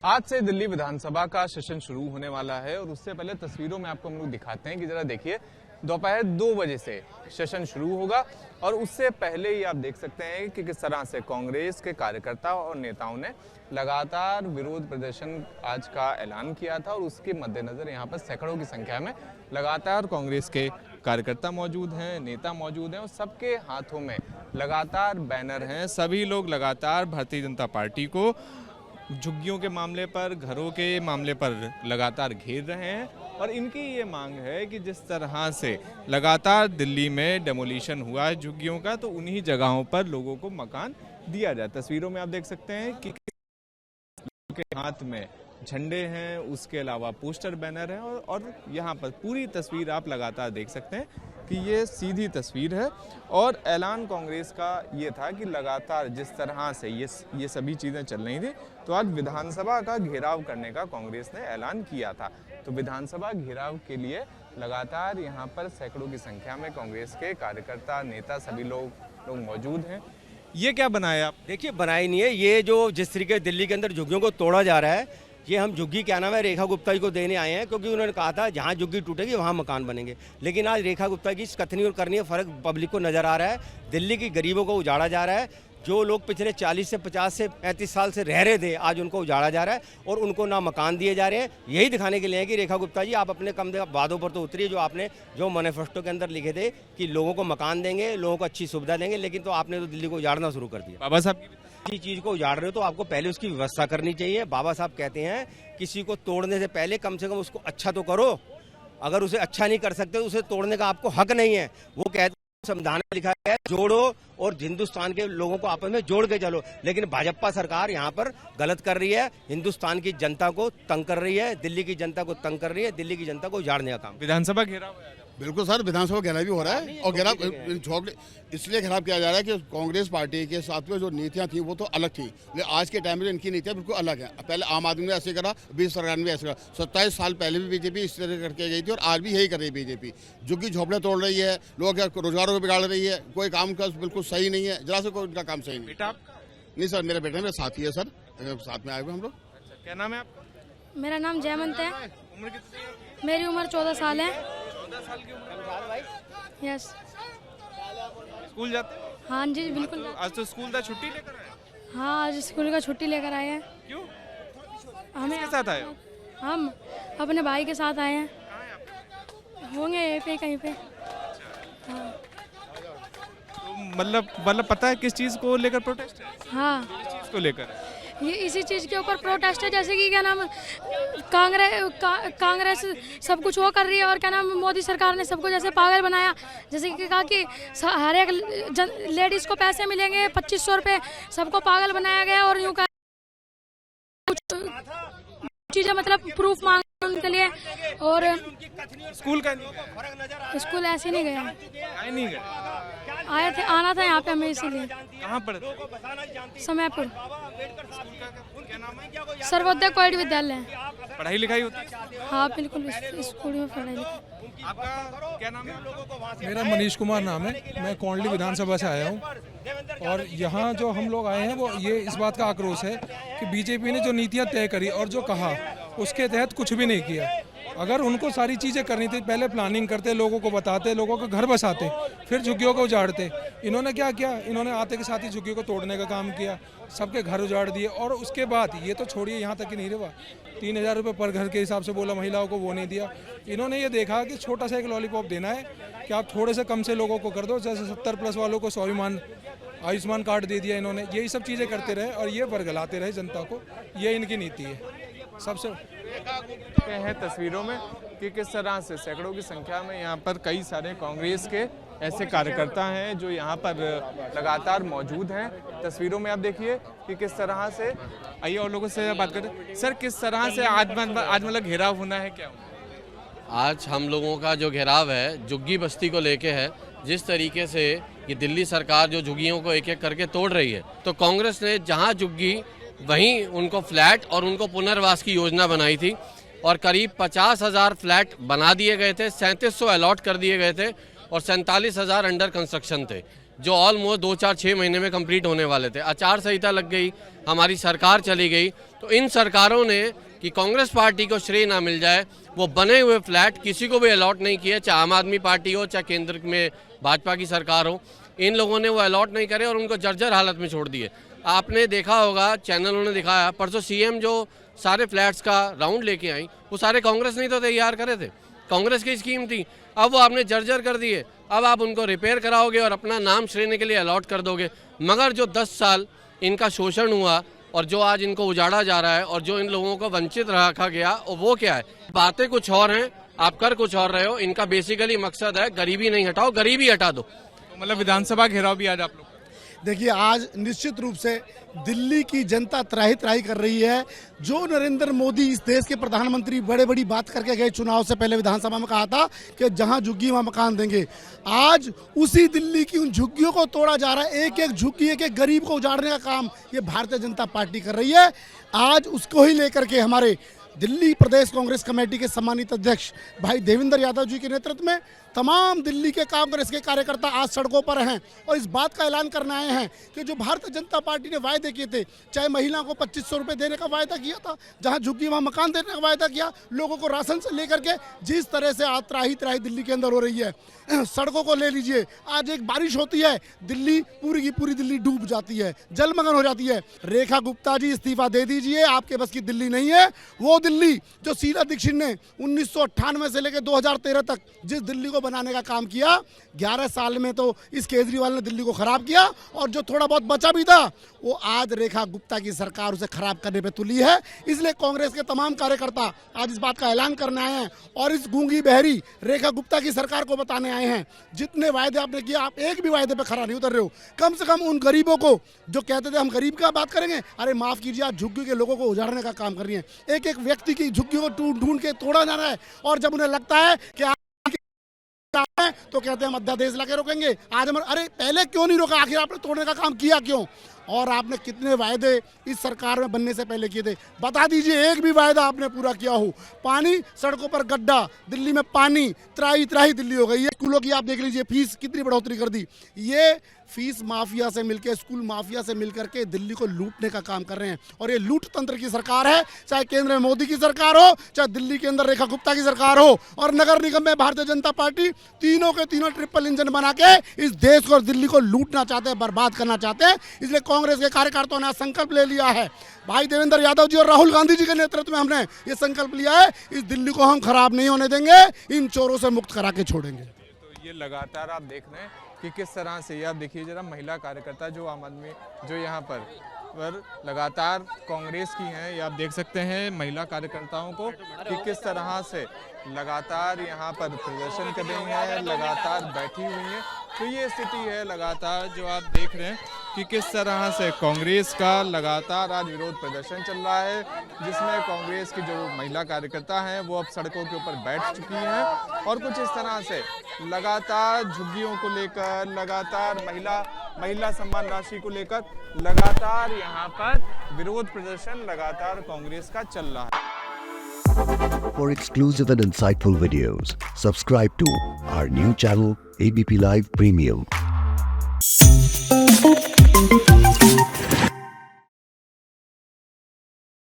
आज से दिल्ली विधानसभा का सेशन शुरू होने वाला है और उससे पहले तस्वीरों में आपको हम लोग दिखाते हैं कि जरा देखिए, दोपहर 2 बजे से सेशन शुरू होगा और उससे पहले ही आप देख सकते हैं कि किस तरह से कांग्रेस के कार्यकर्ता और नेताओं ने लगातार विरोध प्रदर्शन आज का ऐलान किया था और उसके मद्देनजर यहाँ पर सैकड़ों की संख्या में लगातार कांग्रेस के कार्यकर्ता मौजूद हैं, नेता मौजूद हैं और सबके हाथों में लगातार बैनर हैं। सभी लोग लगातार भारतीय जनता पार्टी को झुग्गियों के मामले पर, घरों के मामले पर लगातार घेर रहे हैं और इनकी ये मांग है कि जिस तरह से लगातार दिल्ली में डेमोलिशन हुआ है झुग्गियों का, तो उन्हीं जगहों पर लोगों को मकान दिया जाए। तस्वीरों में आप देख सकते हैं कि के हाथ में झंडे हैं, उसके अलावा पोस्टर बैनर हैं और यहाँ पर पूरी तस्वीर आप लगातार देख सकते हैं कि ये सीधी तस्वीर है और ऐलान कांग्रेस का ये था कि लगातार जिस तरह से ये सभी चीज़ें चल रही थी, तो आज विधानसभा का घेराव करने का कांग्रेस ने ऐलान किया था। तो विधानसभा घेराव के लिए लगातार यहाँ पर सैकड़ों की संख्या में कांग्रेस के कार्यकर्ता, नेता सभी लोग मौजूद हैं। ये क्या बनाया आप? देखिए, बनाई नहीं है। ये जो जिस तरीके दिल्ली के अंदर झुग्गियों को तोड़ा जा रहा है, ये हम झुग्गी क्या नाम है रेखा गुप्ता जी को देने आए हैं, क्योंकि उन्होंने कहा था जहाँ झुग्गी टूटेगी वहाँ मकान बनेंगे। लेकिन आज रेखा गुप्ता की कथनी और करनी है फर्क पब्लिक को नजर आ रहा है। दिल्ली की गरीबों को उजाड़ा जा रहा है। जो लोग पिछले 40 से 50 से 35 साल से रह रहे थे, आज उनको उजाड़ा जा रहा है और उनको ना मकान दिए जा रहे हैं। यही दिखाने के लिए है कि रेखा गुप्ता जी, आप अपने कम वादों पर तो उतरिए, जो आपने जो मैनिफेस्टो के अंदर लिखे थे कि लोगों को मकान देंगे, लोगों को अच्छी सुविधा देंगे, लेकिन तो आपने तो दिल्ली को उजाड़ना शुरू कर दिया। बाबा साहब किसी चीज़ को उजाड़ रहे हो तो आपको पहले उसकी व्यवस्था करनी चाहिए। बाबा साहब कहते हैं किसी को तोड़ने से पहले कम से कम उसको अच्छा तो करो। अगर उसे अच्छा नहीं कर सकते तो उसे तोड़ने का आपको हक नहीं है। वो कहते हैं संविधान में लिखा है जोड़ो और हिंदुस्तान के लोगों को आपस में जोड़ के चलो। लेकिन भाजपा सरकार यहाँ पर गलत कर रही है, हिंदुस्तान की जनता को तंग कर रही है, दिल्ली की जनता को तंग कर रही है, दिल्ली की जनता को उजाड़ने का काम। विधानसभा घेराव बिल्कुल सर, विधानसभा घेराव भी हो रहा है और घेराव इसलिए घेराव किया जा रहा है कि कांग्रेस पार्टी के साथ में जो नीतियां थी वो तो अलग थी, लेकिन आज के टाइम में इनकी नीतियां बिल्कुल अलग है। पहले आम आदमी ने ऐसे करा, 20 सरकार ने ऐसे करा, 27 साल पहले भी बीजेपी इस तरह करके गई थी और आज भी यही कर रही है बीजेपी। झुग्गी झोपड़े तोड़ रही है, लोगों के रोजगारों को बिगाड़ रही है, कोई काम का बिल्कुल सही नहीं है, जरा से कोई उनका काम सही नहीं सर। मेरा बेटा मेरे साथी है सर, साथ में आए हुए हम लोग। क्या नाम है आपका? मेरा नाम जयमंत है। उम्र कितनी है? मेरी उम्र 14 साल है। 14 साल की उम्र। यस। स्कूल जाते हो? हाँ जी बिल्कुल। आज तो स्कूल का छुट्टी लेकर आए? हाँ, आज स्कूल का छुट्टी लेकर आए हैं। क्यों? हमें किसके साथ आए हो? हम अपने भाई के साथ आए हैं। कहाँ है आपके? होंगे यहीं पे कहीं पे। हाँ तो मतलब पता है किस चीज़ को लेकर प्रोटेस्ट है? हाँ, किस चीज़ को लेकर है? ये इसी चीज़ के ऊपर प्रोटेस्ट है, जैसे कि क्या नाम कांग्रेस सब कुछ वो कर रही है और क्या नाम मोदी सरकार ने सबको जैसे पागल बनाया। जैसे कि कहा कि हर एक लेडीज़ को पैसे मिलेंगे 2500 रुपये, सबको पागल बनाया गया और यूँ कुछ चीज़ें मतलब प्रूफ मांग उनके लिए। और स्कूल का नहीं गया? स्कूल ऐसे नहीं गया, आए नहीं गए? आए थे, आना था यहाँ पे हमें इसीलिए। कहाँ पर? समयपुर क्या नाम है? सर्वोदय कोविड विद्यालय। पढ़ाई लिखाई होती है? हाँ बिल्कुल, स्कूल में पढ़ाई लिखाई। आपका क्या नाम है? मेरा मनीष कुमार नाम है। मैं कोंडली विधानसभा से आया हूँ और यहाँ जो हम लोग आए हैं वो ये इस बात का आक्रोश है कि बीजेपी ने जो नीतियाँ तय करी और जो कहा उसके तहत कुछ भी नहीं किया। अगर उनको सारी चीज़ें करनी थी, पहले प्लानिंग करते, लोगों को बताते, लोगों को घर बसाते, फिर झुग्गियों को उजाड़ते। इन्होंने क्या किया? इन्होंने आते के साथ ही झुग्गियों को तोड़ने का काम किया, सबके घर उजाड़ दिए और उसके बाद ये तो छोड़िए, यहाँ तक ही नहीं रहा, 3000 रुपये पर घर के हिसाब से बोला महिलाओं को, वो नहीं दिया। इन्होंने ये देखा कि छोटा सा एक लॉलीपॉप देना है कि आप थोड़े से कम से लोगों को कर दो, जैसे 70+ वालों को स्वाभिमान आयुष्मान कार्ड दे दिया इन्होंने। यही सब चीज़ें करते रहे और ये वर्गलाते रहे जनता को, ये इनकी नीति है। सबसे हैं तस्वीरों में कि किस तरह से सैकड़ों की संख्या में यहाँ पर कई सारे कांग्रेस के ऐसे कार्यकर्ता हैं जो यहाँ पर लगातार मौजूद हैं। तस्वीरों में आप देखिए कि किस तरह से, आइए और लोगों से बात करें। सर, किस तरह से आज मतलब घेराव होना है, क्या होना है? आज हम लोगों का जो घेराव है झुग्गी बस्ती को लेके है। जिस तरीके से ये दिल्ली सरकार जो झुग्गियों को एक एक करके तोड़ रही है, तो कांग्रेस ने जहां झुग्गी वहीं उनको फ्लैट और उनको पुनर्वास की योजना बनाई थी और करीब 50,000 फ्लैट बना दिए गए थे, 3700 अलॉट कर दिए गए थे और 47,000 अंडर कंस्ट्रक्शन थे। जो ऑलमोस्ट 2-4-6 महीने में कंप्लीट होने वाले थे। आचार संहिता लग गई, हमारी सरकार चली गई, तो इन सरकारों ने कि कांग्रेस पार्टी को श्रेय ना मिल जाए, वो बने हुए फ्लैट किसी को भी अलॉट नहीं किए, चाहे आम आदमी पार्टी हो चाहे केंद्र में भाजपा की सरकार हो, इन लोगों ने वो अलॉट नहीं करे और उनको जर्जर हालत में छोड़ दिए। आपने देखा होगा, चैनलों ने दिखाया, परसों सीएम जो सारे फ्लैट्स का राउंड लेके आई, वो सारे कांग्रेस नहीं तो तैयार करे थे, कांग्रेस की स्कीम थी। अब वो आपने जर्जर कर दिए, अब आप उनको रिपेयर कराओगे और अपना नाम श्रेणी के लिए अलॉट कर दोगे। मगर जो 10 साल इनका शोषण हुआ और जो आज इनको उजाड़ा जा रहा है और जो इन लोगों को वंचित रखा गया, और वो क्या है, बातें कुछ और हैं, आप कर कुछ और रहे हो। इनका बेसिकली मकसद है गरीबी नहीं हटाओ, गरीबी हटा दो। तो मतलब विधानसभा घेराव भी आज आप लोग, देखिए आज निश्चित रूप से दिल्ली की जनता त्राही त्राही कर रही है। जो नरेंद्र मोदी इस देश के प्रधानमंत्री बड़े बड़ी बात करके गए, चुनाव से पहले विधानसभा में कहा था कि जहां झुग्गी वहां मकान देंगे, आज उसी दिल्ली की उन झुग्गियों को तोड़ा जा रहा है। एक एक झुग्गी, एक एक गरीब को उजाड़ने का काम ये भारतीय जनता पार्टी कर रही है। आज उसको ही लेकर के हमारे दिल्ली प्रदेश कांग्रेस कमेटी के सम्मानित अध्यक्ष भाई देवेंद्र यादव जी के नेतृत्व में तमाम दिल्ली के कांग्रेस के कार्यकर्ता आज सड़कों पर हैं और इस बात का ऐलान करने आए हैं कि जो भारतीय जनता पार्टी ने वायदे किए थे, चाहे महिलाओं को 2500 रुपये देने का वायदा किया था, जहां झुग्गी वहां मकान देने का वायदा किया, लोगों को राशन से लेकर के जिस तरह से आज त्राही त्राही दिल्ली के अंदर हो रही है, सड़कों को ले लीजिए। आज एक बारिश होती है, दिल्ली पूरी की पूरी दिल्ली डूब जाती है, जलमग्न हो जाती है। रेखा गुप्ता जी इस्तीफा दे दीजिए, आपके बस की दिल्ली नहीं है। वो दिल्ली जो शीला दीक्षित ने 1998 से लेकर 2013 तक जिस दिल्ली को बनाने का काम किया, 11 साल में तो इस केजरीवाल ने दिल्ली को खराब किया, और जो थोड़ा बहुत बचा भी था वो आज रेखा गुप्ता की सरकार उसे खराब करने पे तुली है। इसलिए कांग्रेस के तमाम कार्यकर्ता आज इस बात का ऐलान करने आए हैं और इस गूंगी बहरी रेखा गुप्ता की सरकार को बताने आए हैं, जितने वायदे आपने किए आप एक भी वायदे पे खरा नहीं उतर रहे हो। कम से कम उन गरीबों को जो कहते थे हम गरीब का बात करेंगे, अरे माफ कीजिए, आप झुग्गी के लोगों को उजाड़ने का काम कर रही है। एक एक व्यक्ति की झुग्गी को ढूंढ के तोड़ा जा रहा है, और जब उन्हें लगता है कि तो कहते हैं हम अध्यादेश लाके रोकेंगे। आज हम, अरे पहले क्यों नहीं रोका, आखिर आपने तोड़ने का काम किया क्यों? और आपने कितने वायदे इस सरकार में बनने से पहले किए थे, बता दीजिए, एक भी वायदा आपने पूरा किया हो? पानी, सड़कों पर गड्ढा, दिल्ली में पानी, त्राही त्राही दिल्ली हो गई है। स्कूलों की आप देख लीजिए, फीस कितनी बढ़ोतरी कर दी। ये फीस माफिया से मिलकर, स्कूल माफिया से मिलकर के दिल्ली को लूटने का काम कर रहे हैं, और ये लूट तंत्र की सरकार है। चाहे केंद्र में मोदी की सरकार हो, चाहे दिल्ली के अंदर रेखा गुप्ता की सरकार हो, और नगर निगम में भारतीय जनता पार्टी, तीनों के तीनों ट्रिपल इंजन बना के इस देश को और दिल्ली को लूटना चाहते हैं, बर्बाद करना चाहते हैं। इसलिए कांग्रेस के कार्यकर्ताओं ने संकल्प ले लिया है, भाई देवेंद्र यादव जी और राहुल गांधी जी के नेतृत्व में हमने ये संकल्प लिया है, इस दिल्ली को हम खराब नहीं होने देंगे, इन चोरों से मुक्त करा के छोड़ेंगे। तो ये लगातार आप देख रहे हैं कि किस तरह से, ये आप देखिए जरा, महिला कार्यकर्ता जो आम आदमी जो यहाँ पर लगातार कांग्रेस की हैं, ये आप देख सकते हैं महिला कार्यकर्ताओं को कि किस तरह से लगातार यहाँ पर प्रदर्शन कर रही हैं, लगातार बैठी हुई हैं। तो ये स्थिति है लगातार जो आप देख रहे हैं कि किस तरह से कांग्रेस का लगातार आज विरोध प्रदर्शन चल रहा है, जिसमें कांग्रेस की जो महिला कार्यकर्ता हैं वो अब सड़कों के ऊपर बैठ चुकी हैं, और कुछ इस तरह से लगातार झुग्गियों को लेकर, लगातार महिला सम्मान राशि को लेकर लगातार यहाँ पर विरोध प्रदर्शन लगातार कांग्रेस का चल रहा है। For exclusive and insightful videos, subscribe to our new channel ABP Live Premium.